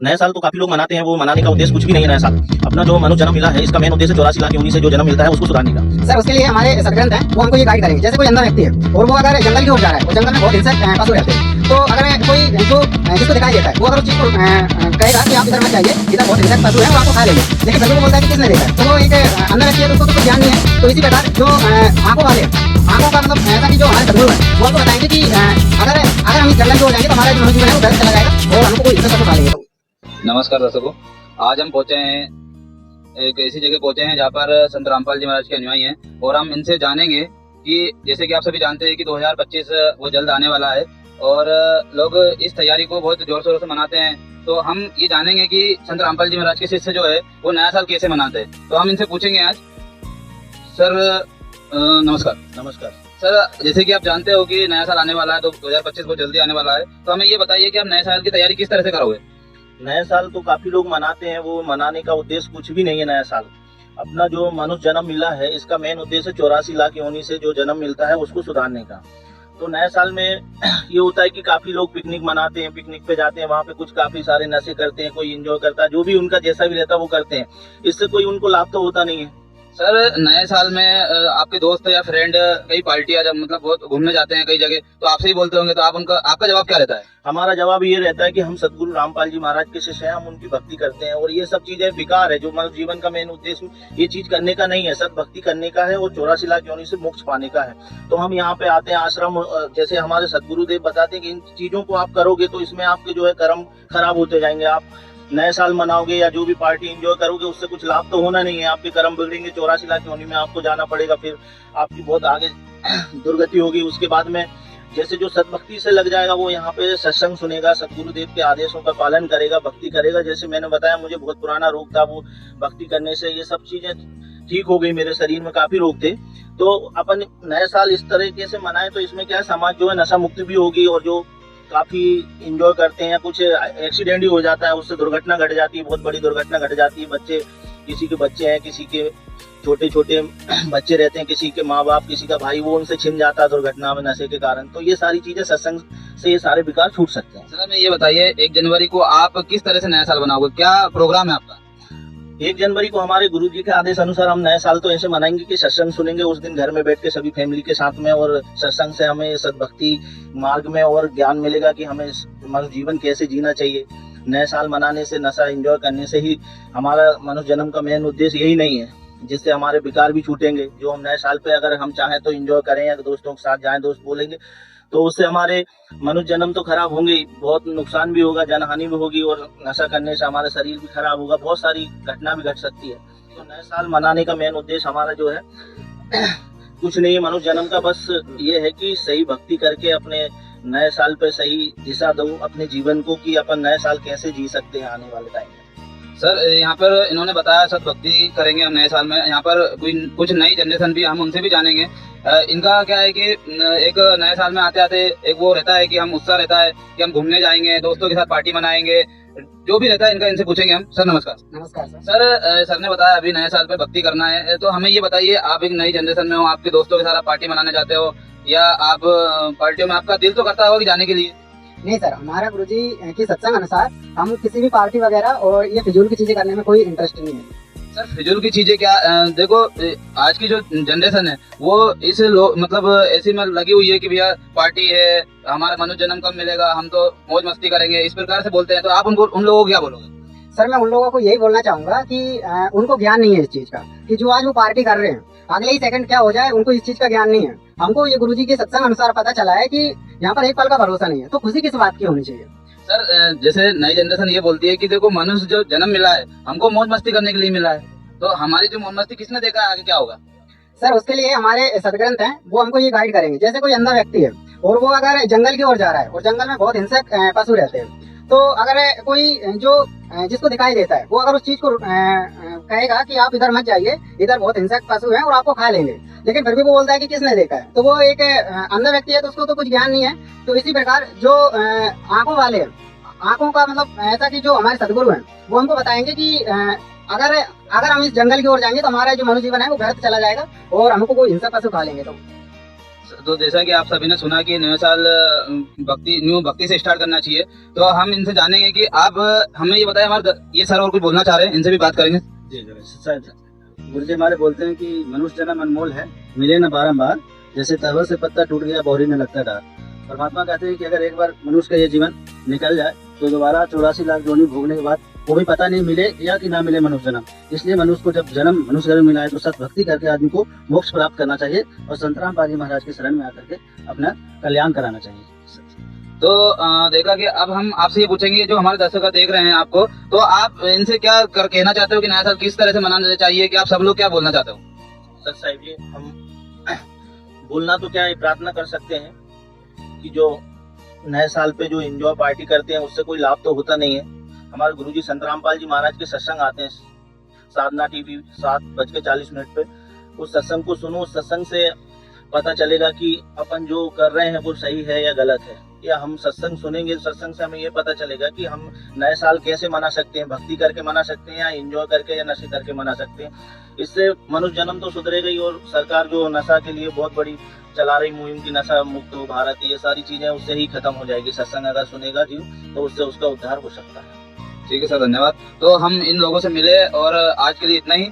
नए साल तो काफी लोग मनाते हैं, वो मनाने का उद्देश्य कुछ भी नहीं है। नया साल अपना जो मनुष्य जन्म मिला है, इसका मेन उद्देश्य 84 लाख योनि से जो जन्म मिलता है उसको सुधारने का। सर उसके लिए हमारे सदग्रंथ हैं, वो हमको ये गाइड करेंगे। जैसे कोई अंधा व्यक्ति है और वो अगर जंगल की ओर जा रहा है और जंगल में बहुत हिंसक पशु रहते हैं, तो अगर कोई जो जिसको दिखाई देता है वो अगर उस चीज को कहेगा कि आप इधर मत जाइए, इधर बहुत हिंसक पशु है और आपको खा लेंगे, लेकिन फिर भी वो बोलता है कि किसने देखा है, तो वो एक अंधा व्यक्ति है, तो उसको तो कुछ ज्ञान नहीं है। तो इसी प्रकार जो आंखों वाले, आंखों का मतलब ऐसा कि जो हमारे सदगुरु है वो हमको बताएंगे कि अगर अगर हम इस जंगल की ओर जाएंगे तो हमारा जो मनुष्य जीवन है वो घर चला जाएगा और हमको कोई हिंसक पशु खा लेंगे। नमस्कार दर्शकों, आज हम पहुंचे हैं एक ऐसी जगह पहुंचे हैं जहां पर संत रामपाल जी महाराज के अनुयायी हैं और हम इनसे जानेंगे कि जैसे कि आप सभी जानते हैं कि 2025 वो जल्द आने वाला है और लोग इस तैयारी को बहुत जोर शोर से मनाते हैं। तो हम ये जानेंगे कि संत रामपाल जी महाराज के शिष्य जो है वो नया साल कैसे मनाते हैं। तो हम इनसे पूछेंगे आज। सर नमस्कार। नमस्कार सर, जैसे कि आप जानते हो कि नया साल आने वाला है, तो 2025 बहुत जल्दी आने वाला है, तो हमें ये बताइए कि आप नए साल की तैयारी किस तरह से करोगे। नए साल तो काफी लोग मनाते हैं, वो मनाने का उद्देश्य कुछ भी नहीं है। नया साल अपना जो मनुष्य जन्म मिला है, इसका मेन उद्देश्य 84 लाख योनि से जो जन्म मिलता है उसको सुधारने का। तो नए साल में ये होता है कि काफी लोग पिकनिक मनाते हैं, पिकनिक पे जाते हैं, वहाँ पे कुछ काफी सारे नशे करते हैं, कोई एंजॉय करता है, जो भी उनका जैसा भी रहता है वो करते हैं। इससे कोई उनको लाभ तो होता नहीं है। सर, नए साल में आपके दोस्त या फ्रेंड कई पार्टियां जब मतलब बहुत घूमने जाते हैं कई जगह, तो आपसे ही बोलते होंगे, तो आपका जवाब क्या रहता है। हमारा जवाब ये रहता है कि हम सदगुरु रामपाल जी महाराज के शिष्य हैं, हम उनकी भक्ति करते हैं और ये सब चीजें बेकार है। जो मानव जीवन का मेन उद्देश्य ये चीज करने का नहीं है, सद भक्ति करने का है और 84 लाख योनि से मोक्ष पाने का है। तो हम यहाँ पे आते हैं आश्रम, जैसे हमारे सदगुरुदेव बताते हैं कि इन चीजों को आप करोगे तो इसमें आपके जो है कर्म खराब होते जाएंगे। आप नए साल मनाओगे या जो भी पार्टी एंजॉय करोगे उससे कुछ लाभ तो होना नहीं है, आपके कर्म बिगड़ेंगे। 84 लाख योनि में आपको जाना पड़ेगा, फिर आपकी बहुत आगे दुर्गति होगी। उसके बाद में जैसे जो सदभक्ति से लग जाएगा वो यहाँ पे सत्संग सुनेगा, सदगुरुदेव के आदेशों का पालन करेगा, भक्ति करेगा। जैसे मैंने बताया, मुझे बहुत पुराना रोग था, वो भक्ति करने से ये सब चीजें ठीक हो गई। मेरे शरीर में काफी रोग थे। तो अपन नए साल इस तरीके से मनाए तो इसमें क्या है, समाज जो है नशा मुक्ति भी होगी और जो काफी इंजॉय करते हैं, कुछ एक्सीडेंट ही हो जाता है, उससे दुर्घटना घट जाती है, बहुत बड़ी दुर्घटना घट जाती है। बच्चे, किसी के बच्चे हैं, किसी के छोटे छोटे बच्चे रहते हैं, किसी के माँ बाप, किसी का भाई, वो उनसे छिन जाता है दुर्घटना में नशे के कारण। तो ये सारी चीजें सत्संग से ये सारे विकार छूट सकते हैं। सर, हमें ये बताइए 1 जनवरी को आप किस तरह से नया साल बनाओगे, क्या प्रोग्राम है आपका। 1 जनवरी को हमारे गुरु जी के आदेश अनुसार हम नए साल तो ऐसे मनाएंगे कि सत्संग सुनेंगे उस दिन घर में बैठ के सभी फैमिली के साथ में, और सत्संग से हमें सद्भक्ति मार्ग में और ज्ञान मिलेगा कि हमें मनुष्य जीवन कैसे जीना चाहिए। नए साल मनाने से, नशा एंजॉय करने से ही हमारा मनुष्य जन्म का मेन उद्देश्य यही नहीं है, जिससे हमारे विकार भी छूटेंगे। जो हम नए साल पे अगर हम चाहें तो एंजॉय करें या दोस्तों के साथ जाएं, दोस्त बोलेंगे तो उससे हमारे मनुष्य जन्म तो खराब होंगे ही, बहुत नुकसान भी होगा, जनहानि भी होगी, और नशा करने से हमारा शरीर भी खराब होगा, बहुत सारी घटना भी घट सकती है। तो नए साल मनाने का मेन उद्देश्य हमारा जो है कुछ नहीं, मनुष्य जन्म का बस ये है कि सही भक्ति करके अपने नए साल पे सही दिशा दो अपने जीवन को, कि अपन नए साल कैसे जी सकते हैं आने वाले टाइम में। सर, यहाँ पर इन्होंने बताया सद्भक्ति करेंगे हम नए साल में। यहाँ पर कुछ नई जनरेशन भी, हम उनसे भी जानेंगे। इनका क्या है कि एक नए साल में आते आते एक वो रहता है कि हम उत्साह रहता है कि हम घूमने जाएंगे, दोस्तों के साथ पार्टी मनाएंगे, जो भी रहता है इनका, इनसे पूछेंगे हम। सर नमस्कार। नमस्कार सर। सर ने बताया अभी नए साल पे भक्ति करना है, तो हमें ये बताइए, आप एक नई जनरेशन में हो, आपके दोस्तों के साथ आप पार्टी मनाने जाते हो, या आप पार्टियों में आपका दिल तो करता होगा कि जाने के लिए। नहीं सर, हमारा गुरुजी की सत्संग अनुसार हम किसी भी पार्टी वगैरह और ये फिजूल की चीजें करने में कोई इंटरेस्ट नहीं है। सर, फिजूल की चीजें क्या, देखो आज की जो जनरेशन है वो इस मतलब ऐसी में लगी हुई है कि भैया पार्टी है, हमारा मनुष्य जन्म कब मिलेगा, हम तो मौज मस्ती करेंगे, इस प्रकार से बोलते हैं। तो आप उन लोगों को क्या बोलोगे। सर, मैं उन लोगों को यही बोलना चाहूंगा कि उनको ज्ञान नहीं है इस चीज का, कि जो आज वो पार्टी कर रहे हैं अगले ही सेकंड क्या हो जाए, उनको इस चीज का ज्ञान नहीं है। हमको ये गुरुजी के सत्संग अनुसार पता चला है कि यहाँ पर एक पल का भरोसा नहीं है, तो खुशी किस बात की होनी चाहिए। सर, जैसे नई जनरेशन ये बोलती है कि देखो मनुष्य जो जन्म मिला है हमको मौज मस्ती करने के लिए मिला है, तो हमारी जो मौज मस्ती किसने देखा है, आगे क्या होगा। सर, उसके लिए हमारे सदग्रंथ हैं, वो हमको ये गाइड करेंगे। जैसे कोई अंधा व्यक्ति है और वो अगर जंगल की ओर जा रहा है और जंगल में बहुत हिंसक पशु रहते हैं, तो अगर कोई जो जिसको दिखाई देता है वो अगर उस चीज को कहेगा कि आप इधर मत जाइए, इधर बहुत हिंसक पशु हैं और आपको खा लेंगे, लेकिन फिर भी वो बोलता है कि किसने देखा है, तो वो एक अंधा व्यक्ति है, तो उसको तो कुछ ज्ञान नहीं है। तो इसी प्रकार जो आंखों वाले हैं, आंखों का मतलब ऐसा कि जो हमारे सदगुरु हैं वो हमको बताएंगे कि अगर हम इस जंगल की ओर जाएंगे तो हमारा जो मनुष्य जीवन है वो व्यर्थ चला जाएगा और हमको कोई हिंसक पशु खा लेंगे। तो तो जैसा कि आप सभी ने सुना कि नया साल न्यू भक्ति से स्टार्ट करना चाहिए, तो हम इनसे जानेंगे कि आप हमें ये बताएं, हमारे ये सर और कुछ बोलना चाह रहे हैं, इनसे भी बात करेंगे। जी सर, गुरु जी हमारे बोलते हैं कि मनुष्य जन्म अनमोल है, मिले न बारंबार, जैसे तलवर से पत्ता टूट गया बोरी न लगता डार। परमात्मा कहते हैं कि अगर एक बार मनुष्य का ये जीवन निकल जाए तो दोबारा 84 लाख जोनी भोगने के बाद वो भी पता नहीं मिले या कि ना मिले मनुष्य जन्म। इसलिए मनुष्य को जब जन्म मनुष्य जन्म मिला है तो सत भक्ति करके आदमी को मोक्ष प्राप्त करना चाहिए और संत रामपाल जी महाराज के शरण में आकर के अपना कल्याण कराना चाहिए। तो देखा कि अब हम आपसे ये पूछेंगे, जो हमारे दर्शक देख रहे हैं आपको, तो आप इनसे क्या कहना चाहते हो कि नया साल किस तरह से मनाना चाहिए, कि आप सब लोग क्या बोलना चाहते हो? सर साहिब जी, हम बोलना तो क्या है, प्रार्थना कर सकते हैं कि जो नए साल पे जो एंजॉय पार्टी करते हैं उससे कोई लाभ तो होता नहीं है। हमारे गुरुजी संत रामपाल जी महाराज के सत्संग आते हैं साधना टीवी 7:40 पे, उस सत्संग को सुनो। उस सत्संग से पता चलेगा कि अपन जो कर रहे हैं वो सही है या गलत है। या हम सत्संग सुनेंगे, सत्संग से हमें ये पता चलेगा कि हम नए साल कैसे मना सकते हैं, भक्ति करके मना सकते हैं या एंजॉय करके या नशे करके मना सकते हैं। इससे मनुष्य जन्म तो सुधरेगा ही, और सरकार जो नशा के लिए बहुत बड़ी चला रही मुहिम की नशा मुक्त हो भारत, ये सारी चीजें उससे ही खत्म हो जाएगी। सत्संग अगर सुनेगा जीव तो उससे उसका उद्धार हो सकता है। ठीक है सर, धन्यवाद। तो हम इन लोगों से मिले और आज के लिए इतना ही।